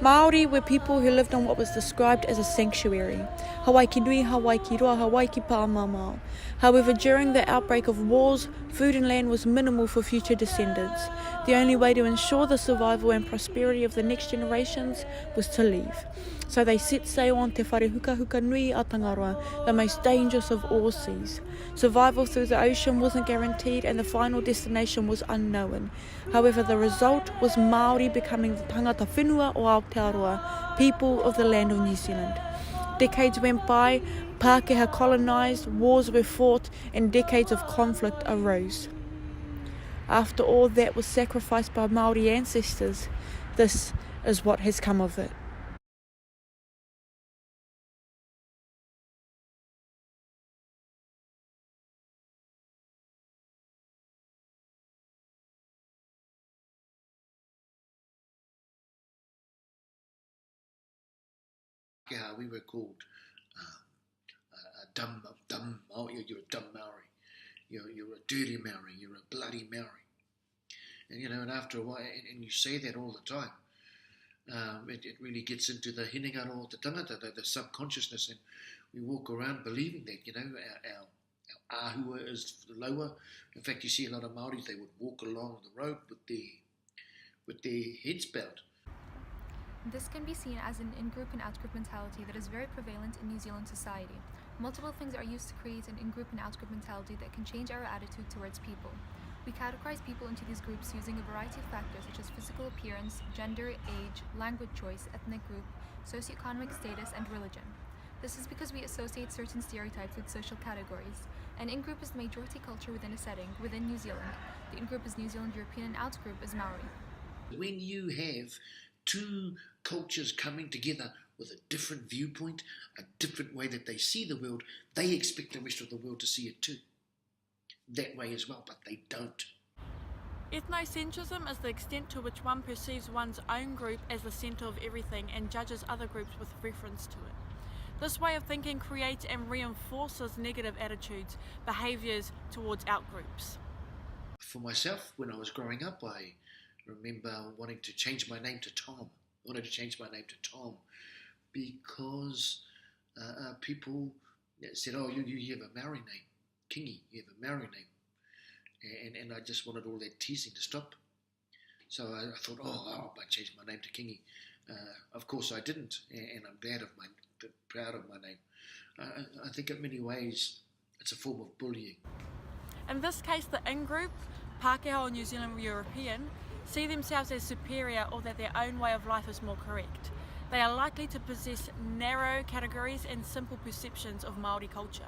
Māori were people who lived on what was described as a sanctuary. Hawaii ki nui, Hawaii ki roa, Hawaii ki pāmamao. However, during the outbreak of wars, food and land was minimal for future descendants. The only way to ensure the survival and prosperity of the next generations was to leave. So they set sail on te whare huka huka nui a Tangaroa, the most dangerous of all seas. Survival through the ocean wasn't guaranteed and the final destination was unknown. However, the result was Māori becoming the tangata whenua o Aotearoa, people of the land of New Zealand. Decades went by, Pākehā colonised, wars were fought, and decades of conflict arose. After all that was sacrificed by Māori ancestors, this is what has come of it. Pākehā, we were called a dumb Māori. You're a dumb Maori. You're a dirty Maori. You're a bloody Maori. And and after a while, and you say that all the time, it really gets into the hinengaro o te tangata, the subconsciousness, and we walk around believing that. Our ahua is lower. In fact, you see a lot of Māoris, they would walk along the road with their heads bowed. This can be seen as an in-group and out-group mentality that is very prevalent in New Zealand society. Multiple things are used to create an in-group and out-group mentality that can change our attitude towards people. We categorize people into these groups using a variety of factors such as physical appearance, gender, age, language choice, ethnic group, socioeconomic status, and religion. This is because we associate certain stereotypes with social categories. An in-group is the majority culture within a setting within New Zealand. The in-group is New Zealand European and out-group is Maori. When you have two cultures coming together with a different viewpoint, a different way that they see the world, they expect the rest of the world to see it too. That way as well, but they don't. Ethnocentrism is the extent to which one perceives one's own group as the centre of everything and judges other groups with reference to it. This way of thinking creates and reinforces negative attitudes, behaviours towards outgroups. For myself, when I was growing up, I remember wanting to change my name to Tom. I wanted to change my name to Tom because people said, oh, you have a Maori name. Kingi, you have a Maori name. And I just wanted all that teasing to stop. So I thought, I might change my name to Kingi. Of course I didn't, and I'm proud of my name. I think in many ways it's a form of bullying. In this case, the in-group, Pākehā or New Zealand European, see themselves as superior or that their own way of life is more correct. They are likely to possess narrow categories and simple perceptions of Māori culture.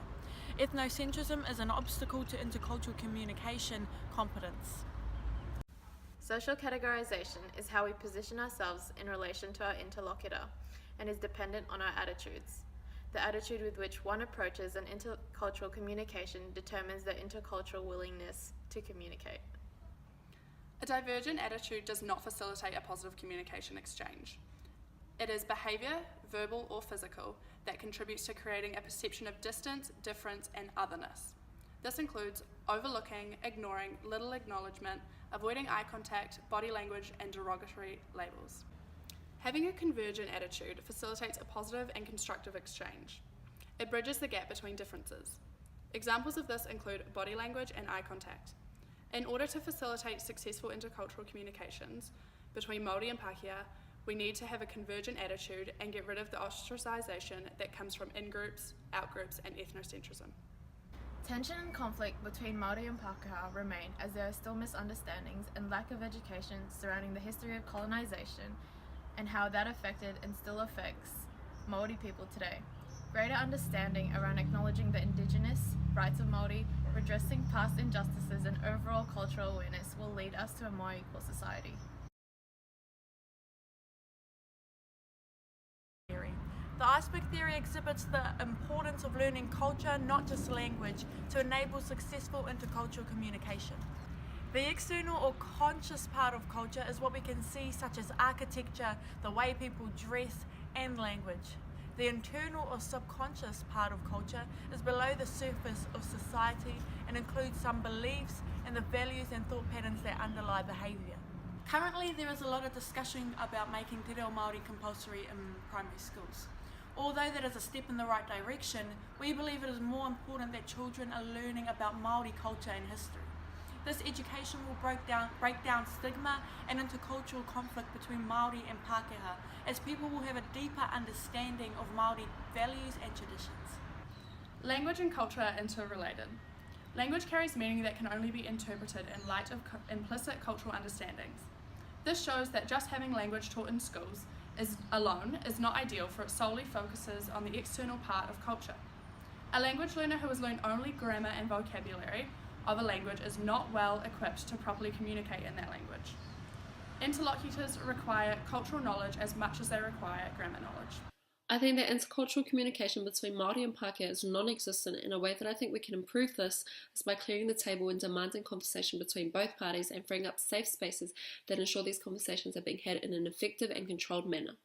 Ethnocentrism is an obstacle to intercultural communication competence. Social categorization is how we position ourselves in relation to our interlocutor and is dependent on our attitudes. The attitude with which one approaches an intercultural communication determines their intercultural willingness to communicate. A divergent attitude does not facilitate a positive communication exchange. It is behaviour, verbal or physical, that contributes to creating a perception of distance, difference, and otherness. This includes overlooking, ignoring, little acknowledgement, avoiding eye contact, body language, and derogatory labels. Having a convergent attitude facilitates a positive and constructive exchange. It bridges the gap between differences. Examples of this include body language and eye contact. In order to facilitate successful intercultural communications between Māori and Pākehā, we need to have a convergent attitude and get rid of the ostracisation that comes from in-groups, out-groups, and ethnocentrism. Tension and conflict between Māori and Pākehā remain as there are still misunderstandings and lack of education surrounding the history of colonisation and how that affected and still affects Māori people today. Greater understanding around acknowledging the Indigenous rights of Māori, redressing past injustices, and overall cultural awareness will lead us to a more equal society. The iceberg theory exhibits the importance of learning culture, not just language, to enable successful intercultural communication. The external or conscious part of culture is what we can see, such as architecture, the way people dress, and language. The internal or subconscious part of culture is below the surface of society and includes some beliefs and the values and thought patterns that underlie behaviour. Currently, there is a lot of discussion about making te reo Māori compulsory in primary schools. Although that is a step in the right direction, we believe it is more important that children are learning about Māori culture and history. This education will break down stigma and intercultural conflict between Māori and Pākehā, as people will have a deeper understanding of Māori values and traditions. Language and culture are interrelated. Language carries meaning that can only be interpreted in light of implicit cultural understandings. This shows that just having language taught in schools alone is not ideal, for it solely focuses on the external part of culture. A language learner who has learned only grammar and vocabulary of a language is not well equipped to properly communicate in that language. Interlocutors require cultural knowledge as much as they require grammar knowledge. I think that intercultural communication between Māori and Pākehā is non-existent, and a way that I think we can improve this is by clearing the table and demanding conversation between both parties and freeing up safe spaces that ensure these conversations are being had in an effective and controlled manner.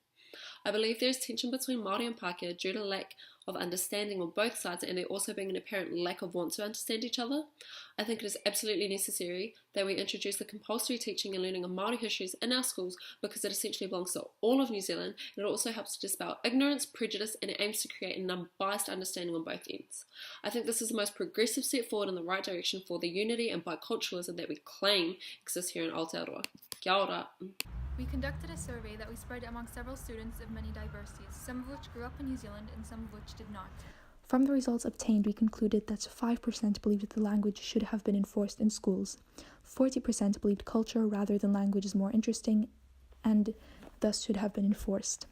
I believe there is tension between Māori and Pākehā due to lack of understanding on both sides, and there also being an apparent lack of want to understand each other. I think it is absolutely necessary that we introduce the compulsory teaching and learning of Māori histories in our schools, because it essentially belongs to all of New Zealand, and it also helps to dispel ignorance, prejudice, and it aims to create an unbiased understanding on both ends. I think this is the most progressive step forward in the right direction for the unity and biculturalism that we claim exists here in Aotearoa. Kia ora. We conducted a survey that we spread among several students of many diversities, some of which grew up in New Zealand and some of which did not. From the results obtained, we concluded that 5% believed that the language should have been enforced in schools, 40% believed culture rather than language is more interesting and thus should have been enforced.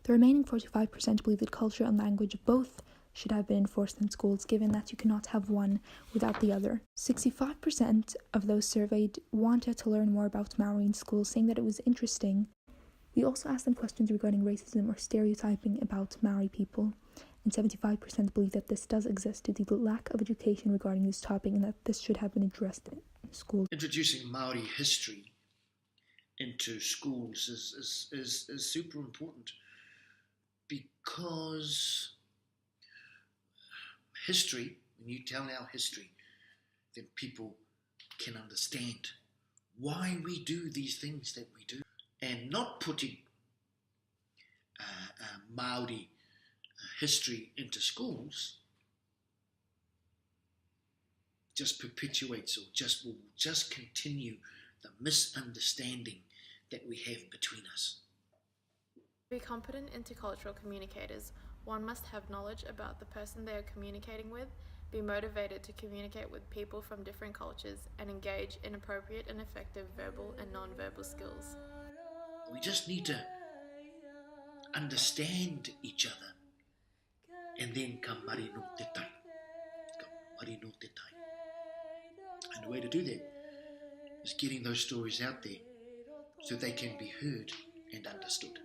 The remaining 45% believed that culture and language both should have been enforced in schools, given that you cannot have one without the other. 65% of those surveyed wanted to learn more about Māori in schools, saying that it was interesting. We also asked them questions regarding racism or stereotyping about Māori people, and 75% believe that this does exist due to the lack of education regarding this topic and that this should have been addressed in schools. Introducing Māori history into schools is super important, because history, when you tell our history, then people can understand why we do these things that we do. And not putting Māori history into schools just perpetuates or will just continue the misunderstanding that we have between us. To be competent intercultural communicators, one must have knowledge about the person they are communicating with, be motivated to communicate with people from different cultures, and engage in appropriate and effective verbal and non-verbal skills. We just need to understand each other, and then ka mari no te tai. Ka mari no te tai. And the way to do that is getting those stories out there so they can be heard and understood.